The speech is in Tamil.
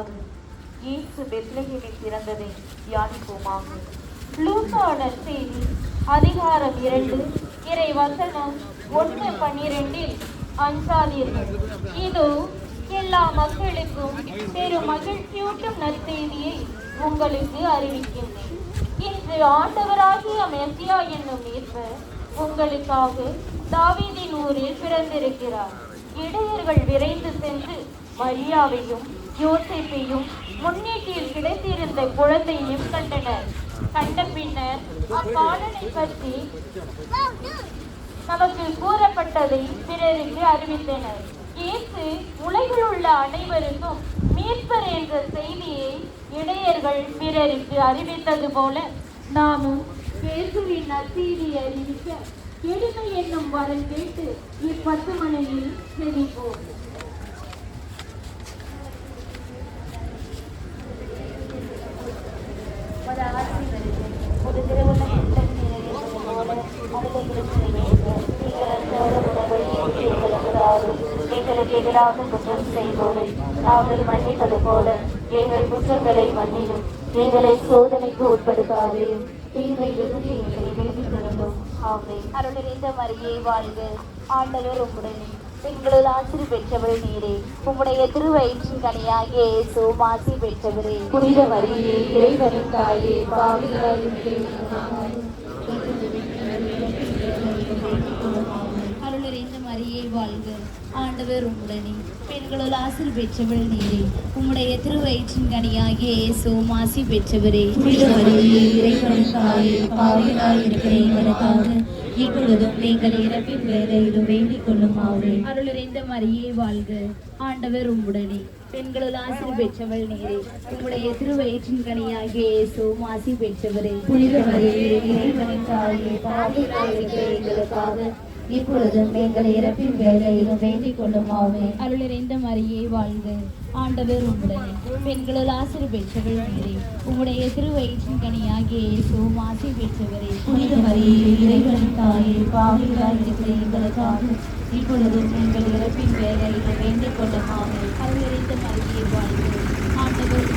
வாசிப்பதாவது இயேசு பெத்லகேமில் பிறந்ததை தியானிப்போமாக. லூக்கா நற்செய்தி அதிகாரம் 2 இறை வசனம் 1-12. அஞ்சாதீர்கள், இதோ எல்லா மக்களுக்கும் பெரும் மகிழ்ச்சியூட்டும் நற்செய்தியை உங்களுக்கு அறிவிக்கின்றேன். இன்று ஆண்டவராகிய மெசியா என்னும் மீட்பர் உங்களுக்காக தாவீதின் ஊரில் பிறந்திருக்கிறார். இடையர்கள் விரைந்து சென்று மரியாவையும் யோசேப்பையும் முன்னேட்டில் கிடைத்திருந்த குழந்தையும் கண்டனர். கண்ட பின்னர் அப்பாடலை பற்றி நமக்கு கூறப்பட்டதை பிறருக்கு அறிவித்தனர். இயேசு உலகில் உள்ள அனைவருக்கும் மீட்பர் என்ற செய்தியை இடையர்கள் பிறருக்கு அறிவித்தது போல நாமும் இயேசுவின் நற்செய்தியை அறிவிக்க எளிமை என்னும் வரம் கேட்டு இப்பத்து மனையில் செழிப்போம். ஒரு திருமண எங்களுக்கு எதிராக குற்றம் செய்வோரை நாங்கள் மன்னிப்பது போல எங்கள் குற்றங்களை மன்னியும், எங்களை சோதனைக்கு உட்படுத்தாதையும் தீமை விரும்பி எங்களை விலகி தருவோம். ஆமென். அருள் நிறைந்த மரியே வாழ்க, ஆண்டவர் உம்முடனே, பெண்களுள் ஆசிர் பெற்றவர் நீரே, உம்முடைய திருவயிற்றின் கனியாகிய இயேசு ஆசி பெற்றவரே. புனித மரியே, இறைவனின் தாயே, பாவிகளாய் அருள் நிறைந்த மரியே வாழ்க, ஆண்டவர் உம்முடனே, பெண்களுள் ஆசிர் பெற்றவள் நீரே, உம்முடைய திருவயிற்றின் கனியாகிய இயேசு ஆசி பெற்றவரே. புனித மரியே, இறைவனின் தாயே, பாவிகளாய் இருக்கிற எங்களுக்காக இப்பொழுதும் நீங்கள் இறப்பின் வேளையிலும் வேண்டிக் கொள்ளும். ஆமென். அருள் நிறைந்த மரியே வாழ்க, ஆண்டவர் உம்முடனே, பெண்களுள் ஆசிர் பெற்றவள் நீரே, உம்முடைய திருவயிற்றின் கனியாகிய இயேசு ஆசி பெற்றவரே. புனித மரியே, இறைவனின் தாயே, பாவிகளாய் இருக்கிற எங்களுக்காக இப்பொழுதும் எங்கள் இறப்பின் வேளையிலும் வேண்டிக் கொள்ளும். ஆமென். அருள் நிறைந்த மரியே வாழ்க, ஆண்டவர் உம்முடனே, பெண்களுள் ஆசிர் பெற்றவள் நீரே, உம்முடைய திருவயிற்றின் கனியாகிய இயேசு ஆசி பெற்றவரே. புனித மரியே, இறைவனின் தாயே, பாவிகளாய் இருக்கிற எங்களுக்காக இப்பொழுதும் எங்கள் இறப்பின் வேளையிலும் வேண்டிக் கொள்ளும். ஆமென். அருள் நிறைந்த மரியே